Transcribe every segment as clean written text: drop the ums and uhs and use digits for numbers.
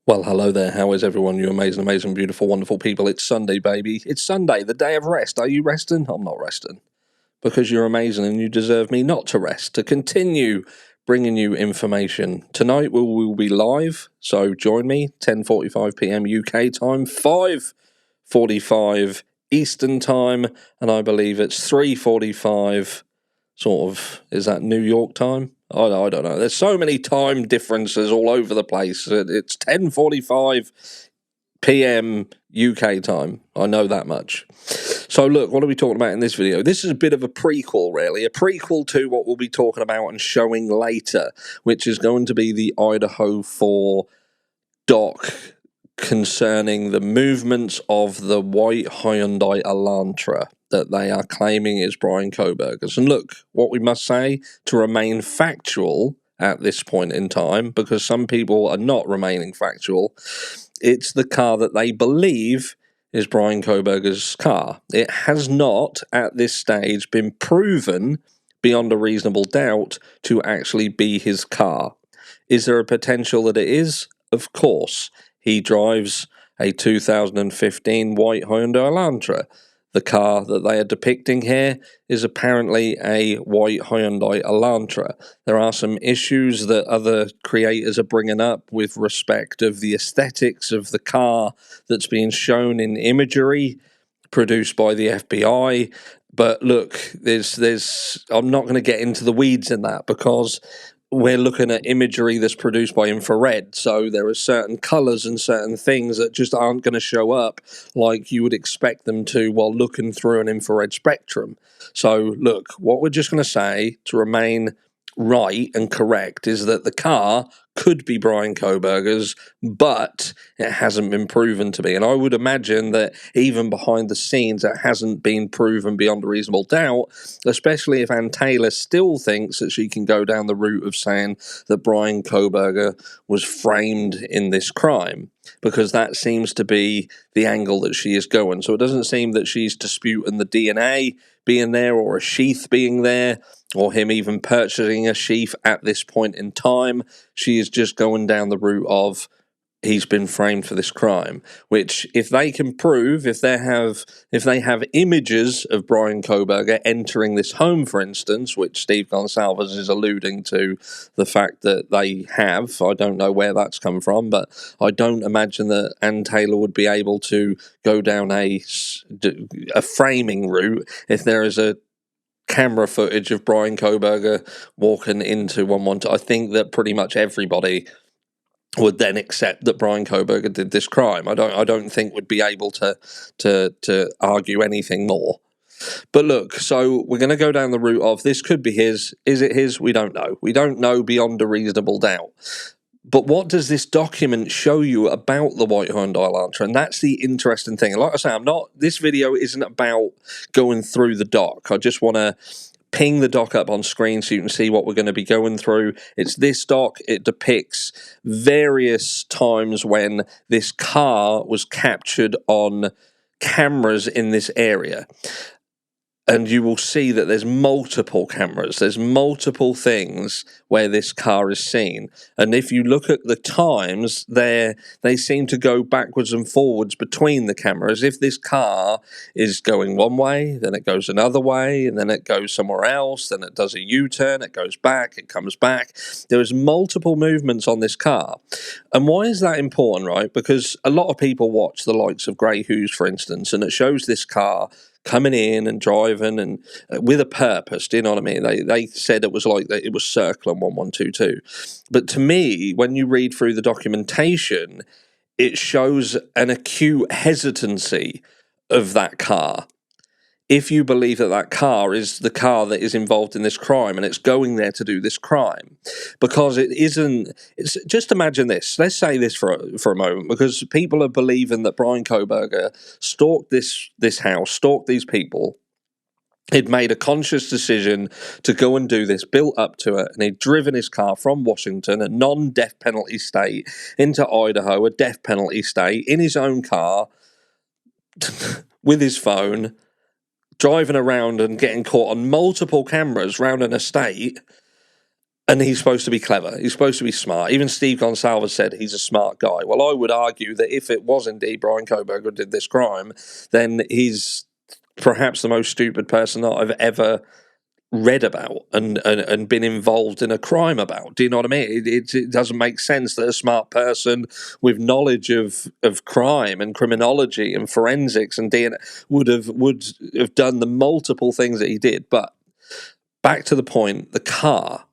Well, hello there. How is everyone? You amazing, beautiful, wonderful people. It's Sunday, baby. It's Sunday, the day of rest. Are you resting? I'm not resting. Because you're amazing and you deserve me not to rest, to continue bringing you information. Tonight we will be live, so join me, 10:45 p.m. UK time, 5:45 Eastern time, and I believe it's 3:45 sort of, is that New York time? I don't know. There's so many time differences all over the place. It's 10:45 p.m. UK time. I know that much. So look, what are we talking about in this video? This is a bit of a prequel, really. A prequel to what we'll be talking about and showing later, which is going to be the Idaho 4 doc concerning the movements of the white Hyundai Elantra that they are claiming is Brian Kohberger's. And look, what we must say, to remain factual at this point in time, because some people are not remaining factual, it's the car that they believe is Brian Kohberger's car. It has not, at this stage, been proven beyond a reasonable doubt to actually be his car. Is there a potential that it is? Of course. He drives a 2015 white Hyundai Elantra. The car that they are depicting here is apparently a white Hyundai Elantra. There are some issues that other creators are bringing up with respect of the aesthetics of the car that's being shown in imagery produced by the FBI. But look, I'm not going to get into the weeds in that because we're looking at imagery that's produced by infrared, so there are certain colours and certain things that just aren't going to show up like you would expect them to while looking through an infrared spectrum. So look, what we're just going to say to remain right and correct is that the car could be Brian Kohberger's, but it hasn't been proven to be. And I would imagine that even behind the scenes, it hasn't been proven beyond a reasonable doubt, especially if Ann Taylor still thinks that she can go down the route of saying that Brian Kohberger was framed in this crime, because that seems to be the angle that she is going. So it doesn't seem that she's disputing the DNA being there or a sheath being there, or him even purchasing a sheath at this point in time. She is just going down the route of he's been framed for this crime, which if they can prove, if they have images of Brian Kohberger entering this home, for instance, which Steve Gonsalves is alluding to the fact that they have, I don't know where that's come from, but I don't imagine that Ann Taylor would be able to go down a framing route if there is a camera footage of Brian Kohberger walking into 112. I think that pretty much everybody would then accept that Brian Kohberger did this crime. I don't think would be able to argue anything more. But look, so we're going to go down the route of this could be his. Is it his? We don't know. We don't know beyond a reasonable doubt. But what does this document show you about the white Hyundai Elantra? And that's the interesting thing. And like I say, this video isn't about going through the doc. I just want to ping the doc up on screen so you can see what we're going to be going through. It's this doc. It depicts various times when this car was captured on cameras in this area. And you will see that there's multiple cameras. There's multiple things where this car is seen. And if you look at the times, they seem to go backwards and forwards between the cameras. If this car is going one way, then it goes another way, and then it goes somewhere else, then it does a U-turn, it goes back, it comes back. There's multiple movements on this car. And why is that important, right? Because a lot of people watch the likes of Grey Who's, for instance, and it shows this car coming in and driving and with a purpose. Do you know what I mean? They said it was like it was circling 1122. But to me, when you read through the documentation, it shows an acute hesitancy of that car. If you believe that that car is the car that is involved in this crime and it's going there to do this crime, because it's just imagine this. Let's say this for a moment, because people are believing that Brian Kohberger stalked this house, stalked these people. He'd made a conscious decision to go and do this, built up to it, and he'd driven his car from Washington, a non-death penalty state, into Idaho, a death penalty state, in his own car, with his phone, driving around and getting caught on multiple cameras round an estate, And he's supposed to be clever. He's supposed to be smart. Even Steve Gonsalves said he's a smart guy. Well, I would argue that if it was indeed Brian Koberg who did this crime, then he's perhaps the most stupid person that I've ever read about and been involved in a crime about. Do you know what I mean? It doesn't make sense that a smart person with knowledge of crime and criminology and forensics and DNA would have done the multiple things that he did. But back to the point, the car.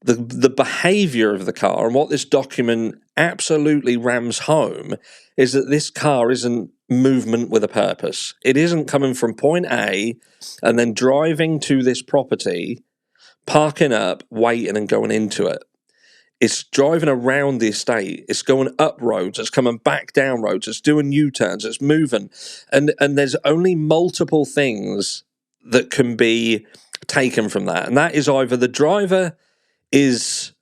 The behaviour of the car and what this document absolutely rams home is that this car isn't movement with a purpose. It isn't coming from point A and then driving to this property, parking up, waiting and going into it. It's driving around the estate. It's going up roads. It's coming back down roads. It's doing U-turns. It's moving. And there's only multiple things that can be taken from that. And that is either the driver is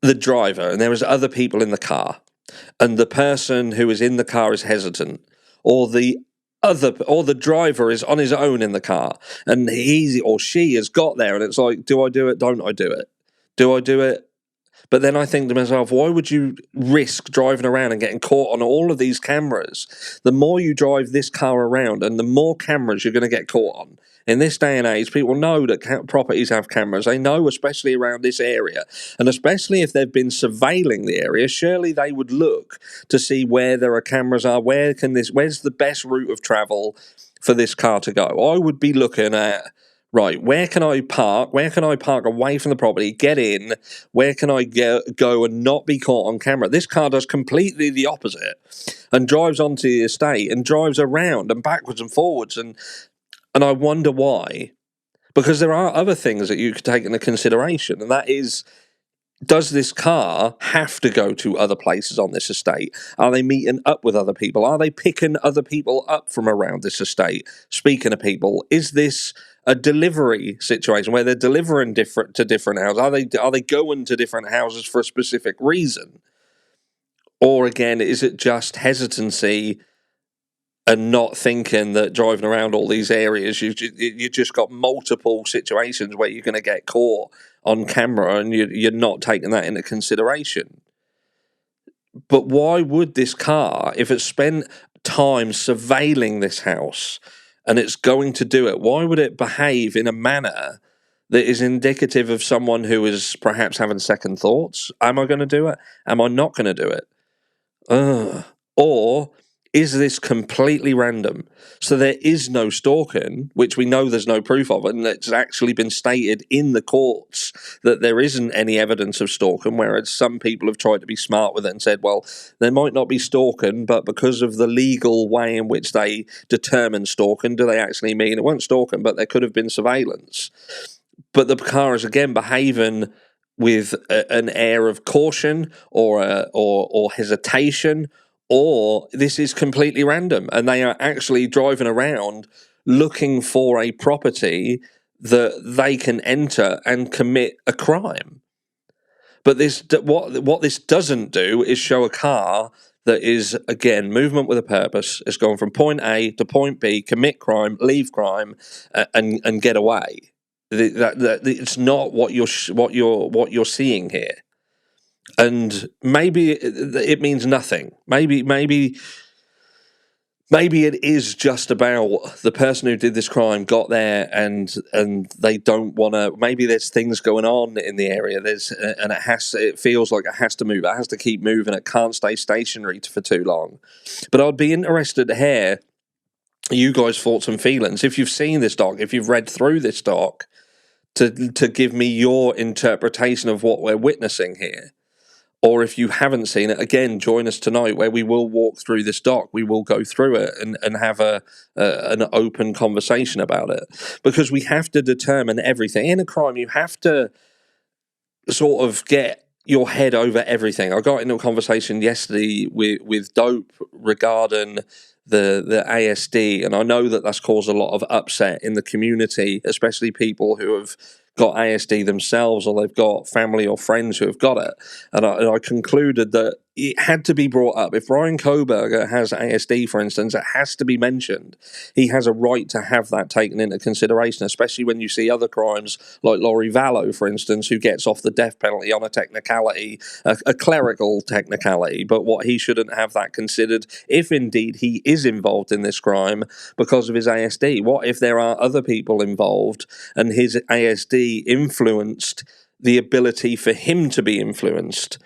the driver and there is other people in the car and the person who is in the car is hesitant, or the driver is on his own in the car and he or she has got there and it's like, do I do it? Don't I do it? Do I do it? But then I think to myself, why would you risk driving around and getting caught on all of these cameras? The more you drive this car around and the more cameras you're going to get caught on. In this day and age, people know that properties have cameras. They know, especially around this area. And especially if they've been surveilling the area, surely they would look to see where there are cameras are. Where's the best route of travel for this car to go? I would be looking at, right, where can I park? Where can I park away from the property, get in? Where can I go and not be caught on camera? This car does completely the opposite and drives onto the estate and drives around and backwards and forwards. And I wonder why. Because there are other things that you could take into consideration, and that is, does this car have to go to other places on this estate? Are they meeting up with other people? Are they picking other people up from around this estate? Speaking of people, is this a delivery situation where they're delivering to different houses? Are they going to different houses for a specific reason? Or again, is it just hesitancy and not thinking that driving around all these areas, you just got multiple situations where you're going to get caught on camera and you're not taking that into consideration? But why would this car, if it spent time surveilling this house and it's going to do it, why would it behave in a manner that is indicative of someone who is perhaps having second thoughts? Am I going to do it? Am I not going to do it? Or is this completely random? So there is no stalking, which we know there's no proof of, and it's actually been stated in the courts that there isn't any evidence of stalking, whereas some people have tried to be smart with it and said, well, there might not be stalking, but because of the legal way in which they determine stalking, do they actually mean it wasn't stalking, but there could have been surveillance? But the car is again behaving with an air of caution or hesitation, or this is completely random and they are actually driving around looking for a property that they can enter and commit a crime. But what this doesn't do is show a car that is, again, movement with a purpose. It's going from point A to point B, commit crime, leave crime, and get away. It's not what you're seeing here. And maybe it means nothing. Maybe it is just about the person who did this crime got there and they don't want to. Maybe there's things going on in the area. It feels like it has to move. It has to keep moving. It can't stay stationary for too long. But I'd be interested to hear you guys' thoughts and feelings. If you've seen this doc, if you've read through this doc, to give me your interpretation of what we're witnessing here. Or if you haven't seen it, again, join us tonight where we will walk through this doc. We will go through it and have an open conversation about it. Because we have to determine everything. In a crime, you have to sort of get your head over everything. I got into a conversation yesterday with Dope regarding the ASD, and I know that that's caused a lot of upset in the community, especially people who have got ASD themselves or they've got family or friends who have got it. And I concluded that it had to be brought up. If Brian Koberger has ASD, for instance, it has to be mentioned. He has a right to have that taken into consideration, especially when you see other crimes like Laurie Vallow, for instance, who gets off the death penalty on a technicality, a clerical technicality, but what he shouldn't have that considered if indeed he is involved in this crime because of his ASD. What if there are other people involved and his ASD influenced the ability for him to be influenced?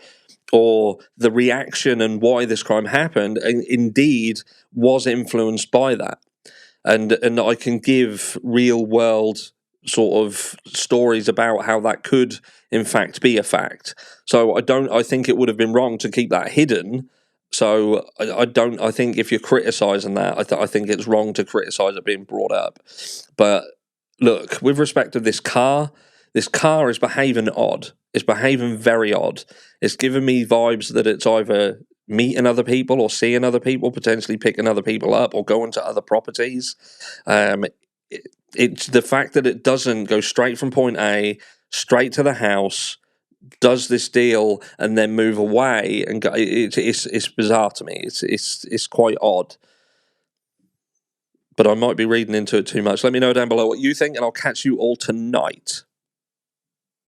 Or the reaction and why this crime happened, and indeed was influenced by that. And I can give real world sort of stories about how that could in fact be a fact. So I think it would have been wrong to keep that hidden. So I think if you're criticizing that, I think it's wrong to criticize it being brought up. But look, with respect to this car is behaving odd. It's behaving very odd. It's giving me vibes that it's either meeting other people or seeing other people, potentially picking other people up or going to other properties. It's the fact that it doesn't go straight from point A, straight to the house, does this deal, and then move away and go. It's bizarre to me. It's quite odd. But I might be reading into it too much. Let me know down below what you think, and I'll catch you all tonight.